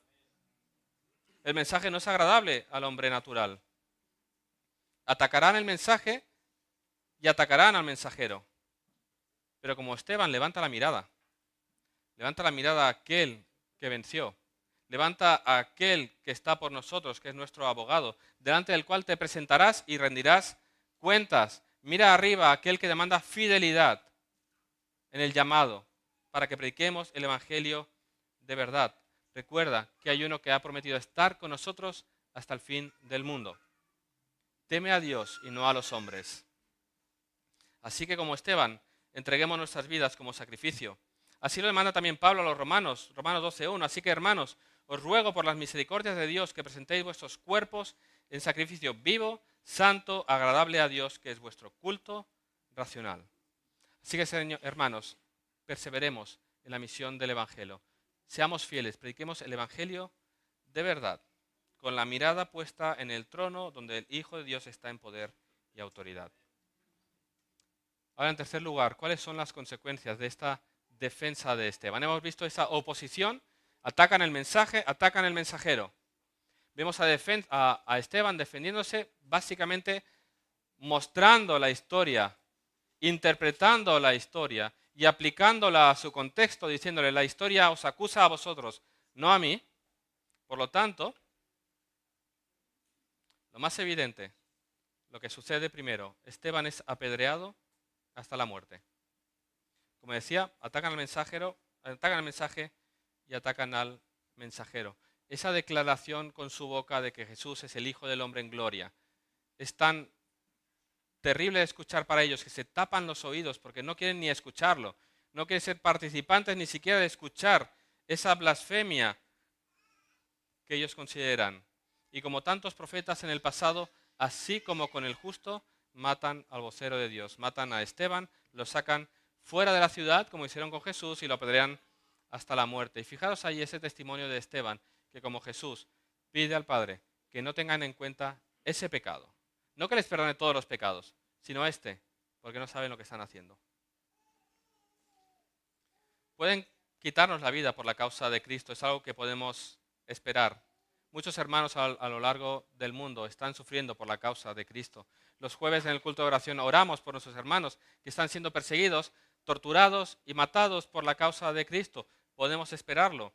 El mensaje no es agradable al hombre natural. Atacarán el mensaje y atacarán al mensajero. Pero como Esteban, levanta la mirada a aquel que venció, levanta a aquel que está por nosotros, que es nuestro abogado, delante del cual te presentarás y rendirás cuentas. Mira arriba a aquel que demanda fidelidad en el llamado para que prediquemos el Evangelio de verdad. Recuerda que hay uno que ha prometido estar con nosotros hasta el fin del mundo. Teme a Dios y no a los hombres. Así que como Esteban, entreguemos nuestras vidas como sacrificio. Así lo demanda también Pablo a los Romanos 12:1. Así que hermanos, os ruego por las misericordias de Dios que presentéis vuestros cuerpos en sacrificio vivo, santo, agradable a Dios, que es vuestro culto racional. Así que, Señor, hermanos, perseveremos en la misión del Evangelio. Seamos fieles, prediquemos el Evangelio de verdad, con la mirada puesta en el trono donde el Hijo de Dios está en poder y autoridad. Ahora, en tercer lugar, ¿cuáles son las consecuencias de esta defensa de Esteban? Hemos visto esa oposición, atacan el mensaje, atacan el mensajero. Vemos a Esteban defendiéndose, básicamente mostrando la historia, interpretando la historia y aplicándola a su contexto, diciéndole, la historia os acusa a vosotros, no a mí. Por lo tanto, lo más evidente, lo que sucede primero, Esteban es apedreado hasta la muerte. Como decía, atacan al mensaje y atacan al mensajero. Esa declaración con su boca de que Jesús es el Hijo del Hombre en gloria es tan terrible de escuchar para ellos que se tapan los oídos porque no quieren ni escucharlo. No quieren ser participantes ni siquiera de escuchar esa blasfemia que ellos consideran. Y como tantos profetas en el pasado, así como con el justo, matan al vocero de Dios. Matan a Esteban, lo sacan fuera de la ciudad, como hicieron con Jesús, y lo apedrean hasta la muerte. Y fijaros ahí ese testimonio de Esteban, que como Jesús pide al Padre que no tengan en cuenta ese pecado. No que les perdone todos los pecados, sino este, porque no saben lo que están haciendo. Pueden quitarnos la vida por la causa de Cristo, es algo que podemos esperar. Muchos hermanos a lo largo del mundo están sufriendo por la causa de Cristo. Los jueves en el culto de oración oramos por nuestros hermanos que están siendo perseguidos, torturados y matados por la causa de Cristo. Podemos esperarlo.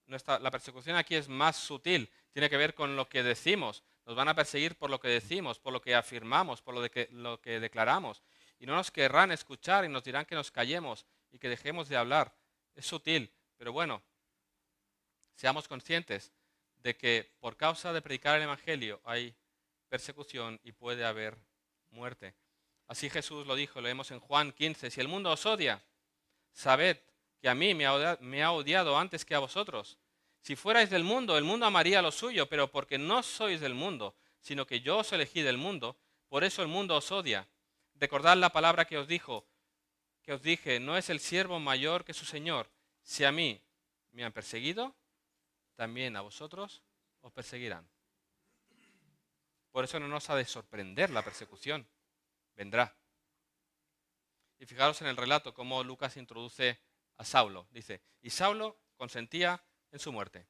La persecución aquí es más sutil, tiene que ver con lo que decimos. Nos van a perseguir por lo que decimos, por lo que afirmamos, por lo que declaramos. Y no nos querrán escuchar y nos dirán que nos callemos y que dejemos de hablar. Es sutil, pero bueno, seamos conscientes de que por causa de predicar el Evangelio hay persecución y puede haber muerte. Así Jesús lo dijo, lo leemos en Juan 15, si el mundo os odia, sabed que a mí me ha odiado antes que a vosotros. Si fuerais del mundo, el mundo amaría lo suyo, pero porque no sois del mundo, sino que yo os elegí del mundo, por eso el mundo os odia. Recordad la palabra que os dije, no es el siervo mayor que su señor. Si a mí me han perseguido, también a vosotros os perseguirán. Por eso no nos ha de sorprender la persecución. Vendrá. Y fijaros en el relato cómo Lucas introduce a Saulo. Dice, y Saulo consentía en su muerte.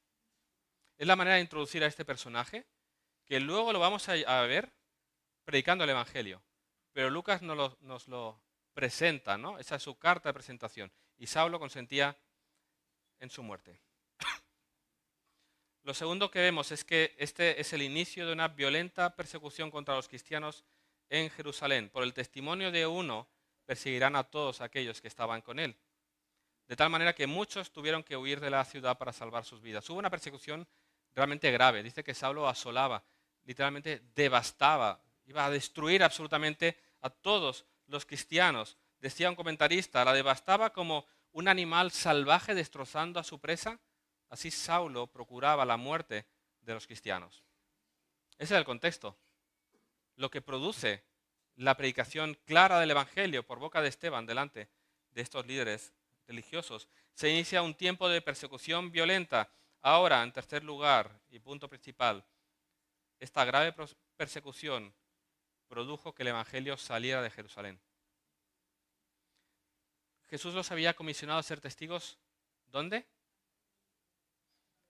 Es la manera de introducir a este personaje que luego lo vamos a ver predicando el Evangelio. Pero Lucas nos lo presenta, ¿no? Esa es su carta de presentación. Y Saulo consentía en su muerte. Lo segundo que vemos es que este es el inicio de una violenta persecución contra los cristianos en Jerusalén. Por el testimonio de uno, perseguirán a todos aquellos que estaban con él. De tal manera que muchos tuvieron que huir de la ciudad para salvar sus vidas. Hubo una persecución realmente grave. Dice que Saulo asolaba, literalmente devastaba, iba a destruir absolutamente a todos los cristianos. Decía un comentarista, la devastaba como un animal salvaje destrozando a su presa. Así Saulo procuraba la muerte de los cristianos. Ese es el contexto. Lo que produce la predicación clara del Evangelio por boca de Esteban delante de estos líderes religiosos. Se inicia un tiempo de persecución violenta. Ahora, en tercer lugar y punto principal, esta grave persecución produjo que el Evangelio saliera de Jerusalén. Jesús los había comisionado a ser testigos, ¿dónde?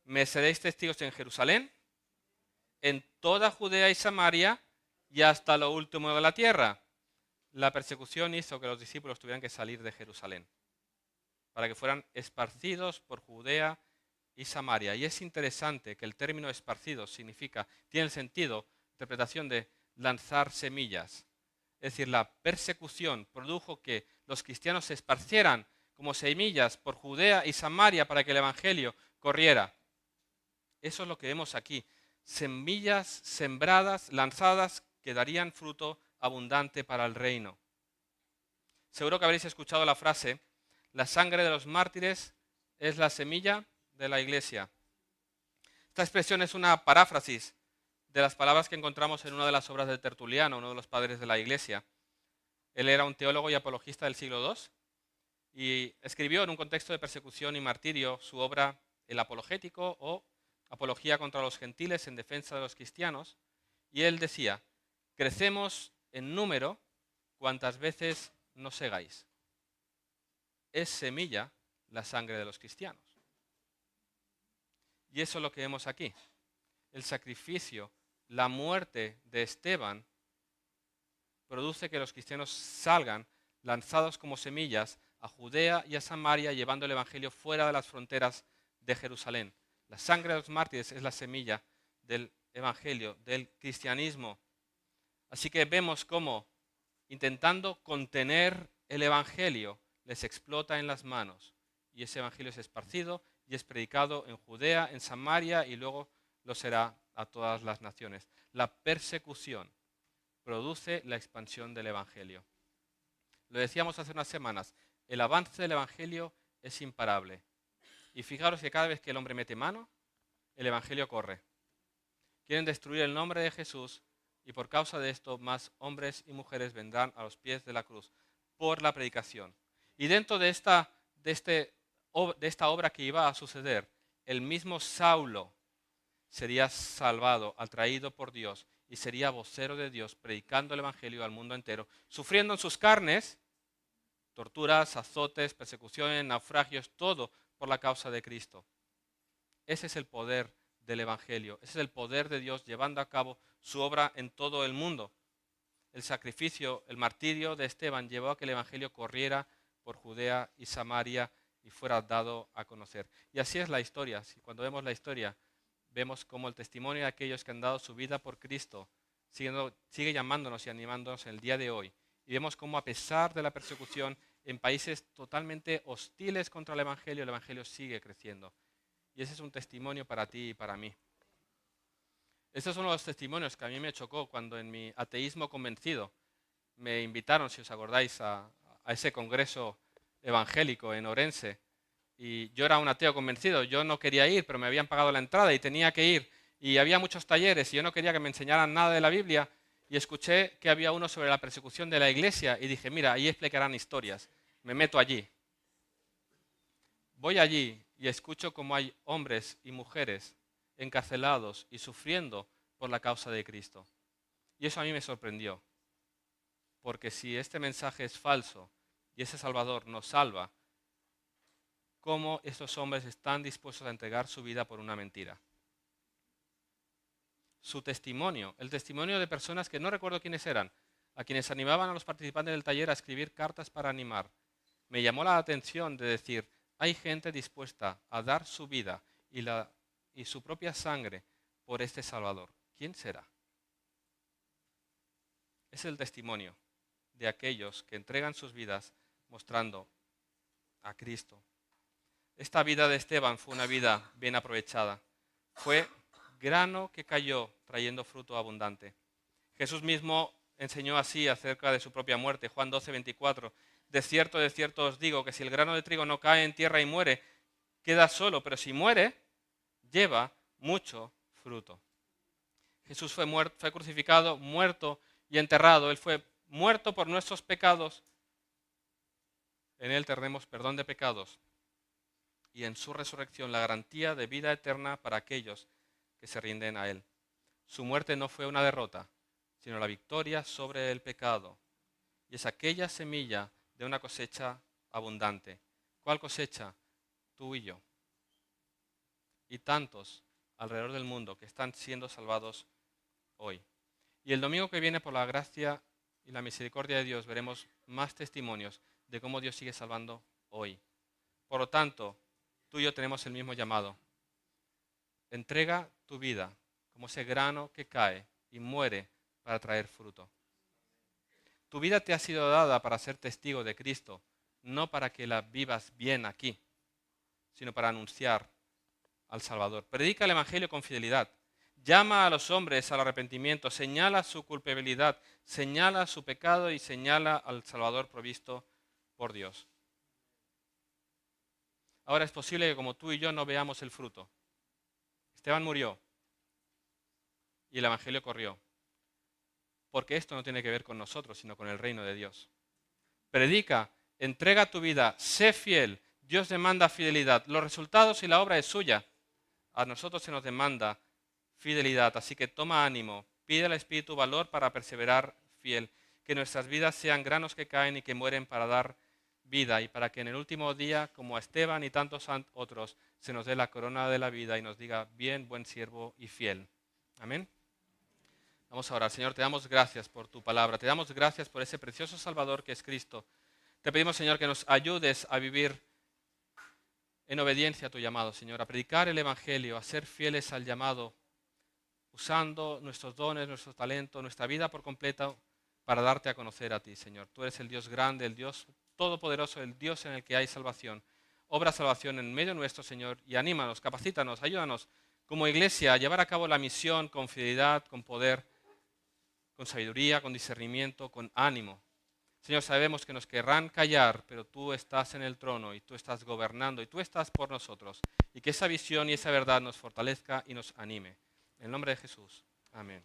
Me seréis testigos en Jerusalén, en toda Judea y Samaria y hasta lo último de la tierra. La persecución hizo que los discípulos tuvieran que salir de Jerusalén para que fueran esparcidos por Judea y Samaria. Y es interesante que el término esparcidos tiene el sentido, interpretación de lanzar semillas. Es decir, la persecución produjo que los cristianos se esparcieran como semillas por Judea y Samaria para que el Evangelio corriera. Eso es lo que vemos aquí. Semillas sembradas, lanzadas, que darían fruto abundante para el reino. Seguro que habréis escuchado la frase, la sangre de los mártires es la semilla de la iglesia. Esta expresión es una paráfrasis de las palabras que encontramos en una de las obras de Tertuliano, uno de los padres de la iglesia. Él era un teólogo y apologista del siglo II y escribió en un contexto de persecución y martirio su obra El Apologético o Apología contra los gentiles en defensa de los cristianos, y él decía, crecemos en número cuantas veces nos segáis. Es semilla la sangre de los cristianos. Y eso es lo que vemos aquí. el sacrificio, la muerte de Esteban produce que los cristianos salgan lanzados como semillas a Judea y a Samaria, llevando el evangelio fuera de las fronteras de Jerusalén. La sangre de los mártires es la semilla del evangelio, del cristianismo. Así que vemos cómo, intentando contener el evangelio, les explota en las manos. Y ese evangelio es esparcido y es predicado en Judea, en Samaria, y luego lo será a todas las naciones. La persecución produce la expansión del evangelio. Lo decíamos hace unas semanas, el avance del evangelio es imparable. Y fijaros que cada vez que el hombre mete mano, el evangelio corre. Quieren destruir el nombre de Jesús y por causa de esto más hombres y mujeres vendrán a los pies de la cruz por la predicación. Y dentro de esta obra que iba a suceder, el mismo Saulo sería salvado, atraído por Dios y sería vocero de Dios, predicando el evangelio al mundo entero, sufriendo en sus carnes torturas, azotes, persecuciones, naufragios, todo por la causa de Cristo. Ese es el poder del evangelio, ese es el poder de Dios llevando a cabo su obra en todo el mundo. El sacrificio, el martirio de Esteban llevó a que el evangelio corriera por Judea y Samaria y fuera dado a conocer. Y así es la historia. Cuando vemos la historia, vemos cómo el testimonio de aquellos que han dado su vida por Cristo sigue llamándonos y animándonos en el día de hoy. Y vemos cómo a pesar de la persecución en países totalmente hostiles contra el evangelio sigue creciendo. Y ese es un testimonio para ti y para mí. Este es uno de los testimonios que a mí me chocó cuando en mi ateísmo convencido me invitaron, si os acordáis, a ese congreso evangélico en Orense. Y yo era un ateo convencido, yo no quería ir, pero me habían pagado la entrada y tenía que ir. Y había muchos talleres y yo no quería que me enseñaran nada de la Biblia. Y escuché que había uno sobre la persecución de la iglesia y dije, mira, ahí explicarán historias. Me meto allí. Voy allí y escucho cómo hay hombres y mujeres encarcelados y sufriendo por la causa de Cristo. Y eso a mí me sorprendió. Porque si este mensaje es falso y ese Salvador nos salva, ¿cómo estos hombres están dispuestos a entregar su vida por una mentira? Su testimonio, el testimonio de personas que no recuerdo quiénes eran, a quienes animaban a los participantes del taller a escribir cartas para animar, me llamó la atención de decir, hay gente dispuesta a dar su vida y su propia sangre por este Salvador. ¿Quién será? Es el testimonio de aquellos que entregan sus vidas mostrando a Cristo. Esta vida de Esteban fue una vida bien aprovechada. Fue grano que cayó trayendo fruto abundante. Jesús mismo enseñó así acerca de su propia muerte. Juan 12:24. De cierto os digo que si el grano de trigo no cae en tierra y muere, queda solo, pero si muere, lleva mucho fruto. Jesús fue crucificado, muerto y enterrado. Él fue muerto por nuestros pecados. En Él tenemos perdón de pecados. Y en su resurrección la garantía de vida eterna para aquellos que se rinden a Él. Su muerte no fue una derrota, sino la victoria sobre el pecado. Y es aquella semilla de una cosecha abundante. ¿Cuál cosecha? Tú y yo. Y tantos alrededor del mundo que están siendo salvados hoy. Y el domingo que viene, por la gracia y la misericordia de Dios, veremos más testimonios de cómo Dios sigue salvando hoy. Por lo tanto, tú y yo tenemos el mismo llamado. Entrega tu vida como ese grano que cae y muere para traer fruto. Tu vida te ha sido dada para ser testigo de Cristo, no para que la vivas bien aquí, sino para anunciar al Salvador. Predica el Evangelio con fidelidad. Llama a los hombres al arrepentimiento, señala su culpabilidad, señala su pecado y señala al Salvador provisto por Dios. Ahora es posible que como tú y yo no veamos el fruto. Esteban murió y el Evangelio corrió. Porque esto no tiene que ver con nosotros, sino con el reino de Dios. Predica, entrega tu vida, sé fiel. Dios demanda fidelidad. Los resultados y la obra es suya. A nosotros se nos demanda fidelidad. Así que toma ánimo, pide al Espíritu valor para perseverar fiel. Que nuestras vidas sean granos que caen y que mueren para dar vida. Y para que en el último día, como a Esteban y tantos otros, se nos dé la corona de la vida y nos diga, bien, buen siervo y fiel. Amén. Vamos a orar. Señor, te damos gracias por tu palabra. Te damos gracias por ese precioso Salvador que es Cristo. Te pedimos, Señor, que nos ayudes a vivir en obediencia a tu llamado, Señor, a predicar el Evangelio, a ser fieles al llamado, usando nuestros dones, nuestros talentos, nuestra vida por completo para darte a conocer a ti, Señor. Tú eres el Dios grande, el Dios todopoderoso, el Dios en el que hay salvación. Obra salvación en medio nuestro, Señor, y anímanos, capacítanos, ayúdanos como iglesia a llevar a cabo la misión con fidelidad, con poder, con sabiduría, con discernimiento, con ánimo. Señor, sabemos que nos querrán callar, pero tú estás en el trono y tú estás gobernando y tú estás por nosotros. Y que esa visión y esa verdad nos fortalezca y nos anime. En el nombre de Jesús. Amén.